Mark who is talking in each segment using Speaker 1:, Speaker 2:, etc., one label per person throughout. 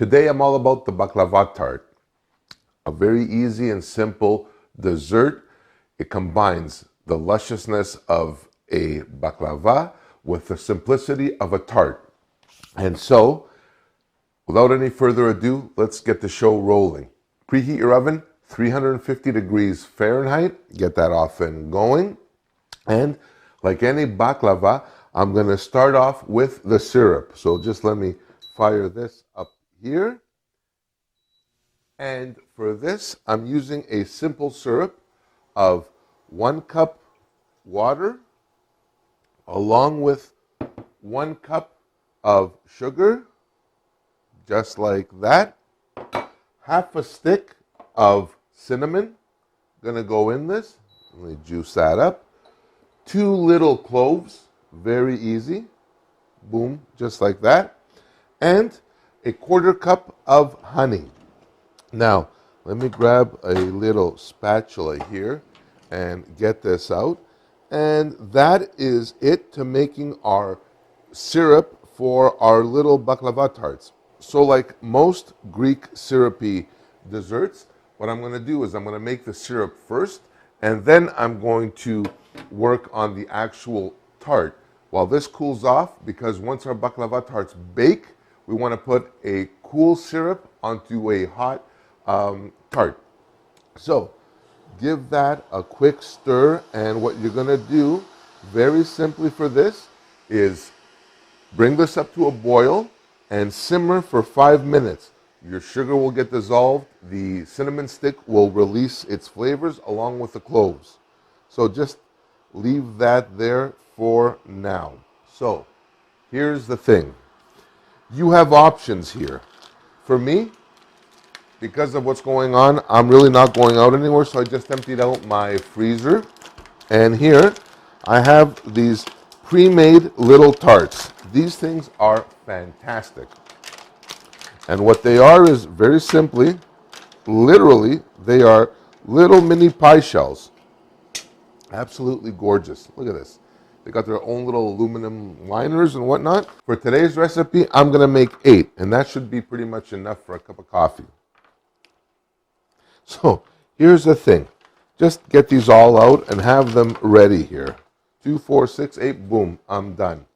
Speaker 1: Today I'm all about the Baklava Tart, a very easy and simple dessert. It combines the lusciousness of a baklava with the simplicity of a tart. And so, without any further ado, let's get the show rolling. Preheat your oven, 350 degrees Fahrenheit, get that off and going. And like any baklava, I'm gonna start off with the syrup. So just let me fire this up here. And for this, I'm using a simple syrup of 1 cup water along with 1 cup of sugar, just like that. Half a stick of cinnamon, gonna go in this. Let me juice that up. 2 little cloves, very easy. Boom, just like that. And a 1/4 cup of honey. Now, let me grab a little spatula here and get this out. And that is it to making our syrup for our little baklava tarts. So like most Greek syrupy desserts, what I'm going to do is I'm going to make the syrup first, and then I'm going to work on the actual tart while this cools off, because once our baklava tarts bake, we want to put a cool syrup onto a hot tart. So give that a quick stir, and what you're going to do very simply for this is bring this up to a boil and simmer for 5 minutes. Your sugar will get dissolved, the cinnamon stick will release its flavors along with the cloves. So just leave that there for now. So here's the thing. You have options here. For me, because of what's going on, I'm really not going out anywhere, so I just emptied out my freezer. And here I have these pre-made little tarts. These things are fantastic. And what they are is very simply, literally, they are little mini pie shells. Absolutely gorgeous. Look at this. They got their own little aluminum liners and whatnot. For today's recipe, I'm gonna make 8, and that should be pretty much enough for a cup of coffee. So here's the thing. Just get these all out and have them ready here. 2, 4, 6, 8, boom, I'm done.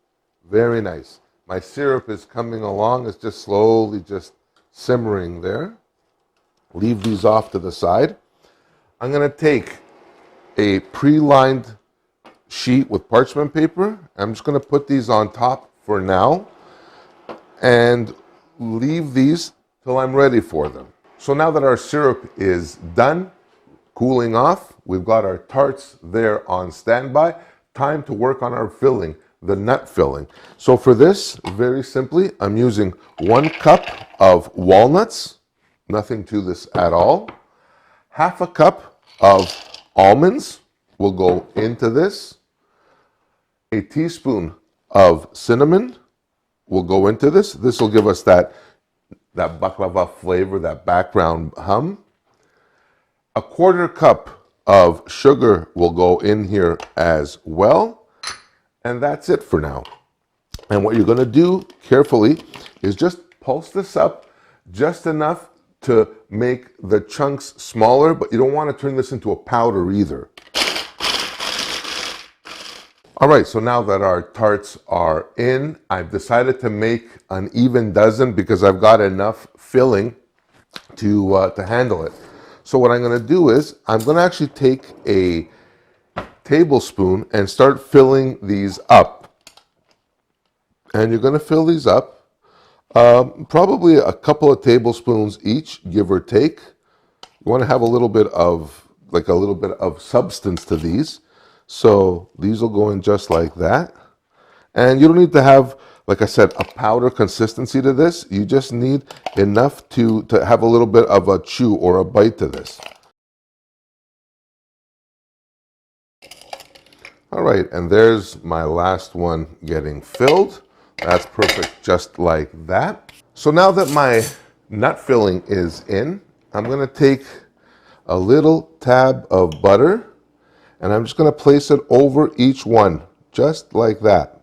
Speaker 1: Very nice. My syrup is coming along. It's just slowly just simmering there. Leave these off to the side. I'm going to take a pre-lined sheet with parchment paper. I'm just going to put these on top for now and leave these till I'm ready for them. So now that our syrup is done, cooling off, we've got our tarts there on standby. Time to work on our filling, the nut filling. So for this, very simply, I'm using 1 cup of walnuts, nothing to this at all. Half a cup of almonds will go into this. A teaspoon of cinnamon will go into this. This will give us that baklava flavor, that background hum. A 1/4 cup of sugar will go in here as well. And that's it for now. And what you're going to do carefully is just pulse this up just enough to make the chunks smaller, but you don't want to turn this into a powder either. All right, so now that our tarts are in, I've decided to make an even dozen because I've got enough filling to handle it. So what I'm going to do is I'm going to actually take a tablespoon and start filling these up. And you're going to fill these up probably a couple of tablespoons each, give or take. You want to have a little bit of substance to these. So these will go in just like that. And you don't need to have, like I said, a powder consistency to this. You just need enough to have a little bit of a chew or a bite to this. All right, and there's my last one getting filled. That's perfect, just like that. So now that my nut filling is in, I'm gonna take a little tab of butter and I'm just gonna place it over each one, just like that.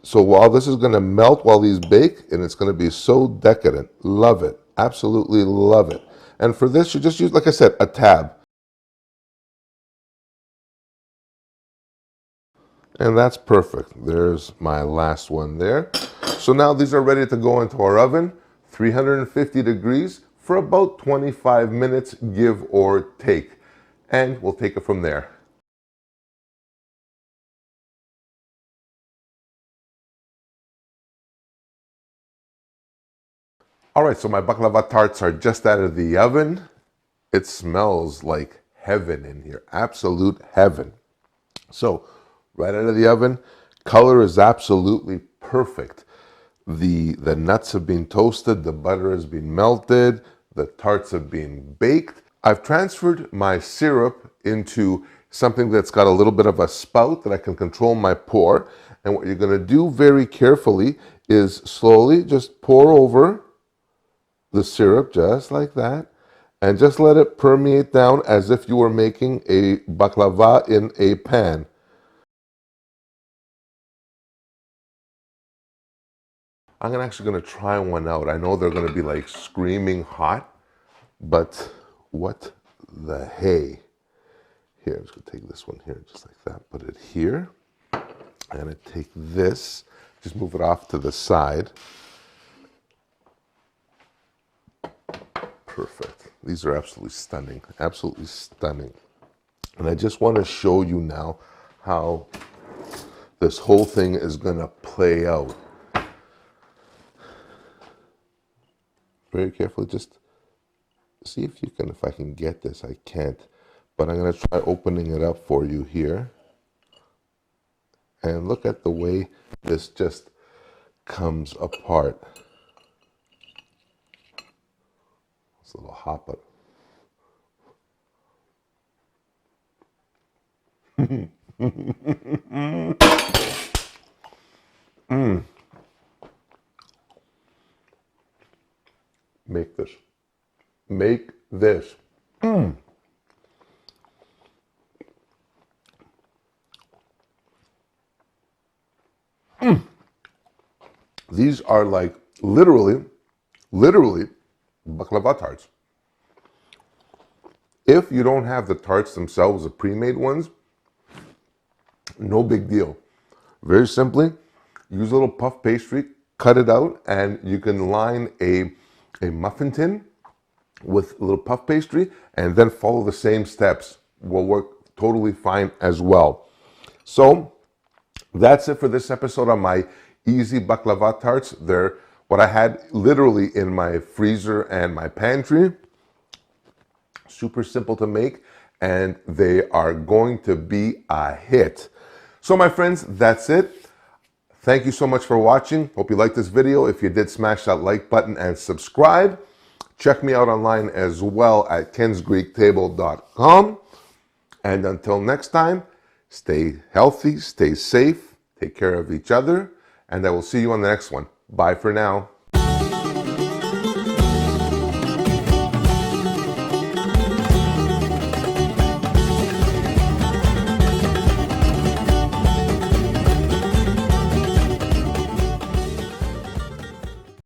Speaker 1: So while this is going to melt while these bake, and it's going to be so decadent. Love it. Absolutely love it. And for this, you just use, like I said, a tab. And that's perfect. There's my last one there. So now these are ready to go into our oven, 350 degrees for about 25 minutes, give or take. And we'll take it from there. All right, so my baklava tarts are just out of the oven. It smells like heaven in here, absolute heaven. So right out of the oven, color is absolutely perfect. The nuts have been toasted, the butter has been melted, the tarts have been baked. I've transferred my syrup into something that's got a little bit of a spout that I can control my pour. And what you're going to do very carefully is slowly just pour over the syrup just like that, and just let it permeate down as if you were making a baklava in a pan. I'm actually going to try one out. I know they're going to be like screaming hot, but what the hey. Here, I'm just going to take this one here, just like that. Put it here. I'm going to take this, just move it off to the side. Perfect. These are absolutely stunning, absolutely stunning. And I just want to show you now how this whole thing is going to play out. Very carefully, just see if you can, if I can get this. I can't, but I'm going to try opening it up for you here. And look at the way this just comes apart. It's a little hot, but Make this. Make this. These are like literally baklava tarts. If you don't have the tarts themselves, the pre-made ones, no big deal. Very simply, use a little puff pastry, cut it out, and you can line a muffin tin with a little puff pastry, and then follow the same steps. Will work totally fine as well. So that's it for this episode on my easy baklava tarts. They're what I had literally in my freezer and my pantry. Super simple to make, and they are going to be a hit. So my friends, that's it. Thank you so much for watching. Hope you liked this video. If you did, smash that like button and subscribe. Check me out online as well at kensgreektable.com. And until next time, stay healthy, stay safe, take care of each other, and I will see you on the next one. Bye for now.